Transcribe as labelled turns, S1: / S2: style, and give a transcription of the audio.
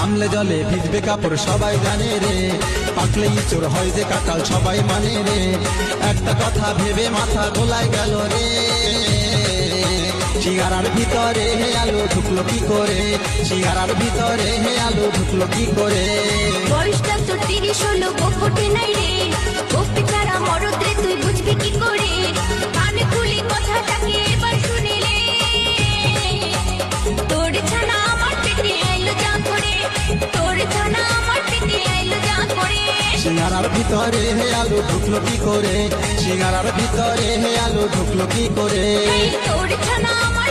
S1: নামলে জলে ভিজবে কাপড় সবাই জানে রে, পাকলেই চোর হয় যে কাঁঠাল সবাই মানে রে। একটা কথা ভেবে মাথা গোলায় গেল রে, সিঙ্গারার ভিতরে হে আলো ঢুকলো কি করে, সিঙ্গারার ভিতরে হে আলো ঢুকলো কি করে।
S2: বয়সটা তোর 30 হলো, বউ ফোটে নাই রে, বউকে ছাড়া মরদ রে তুই বুঝবি কি করে। কানে খুলি কথাটাকে এবার শুনিলে, তোর ছানা আমার পেটে আইলো যা করে, তোর ছানা আমার পেটে আইলো যা করে।
S1: সিঙ্গারার ভিতরে হে আলো ঢুকলো কি করে, সিঙ্গারার ভিতরে হে আলো ঢুকলো কি করে।
S2: তোর ছানা আমার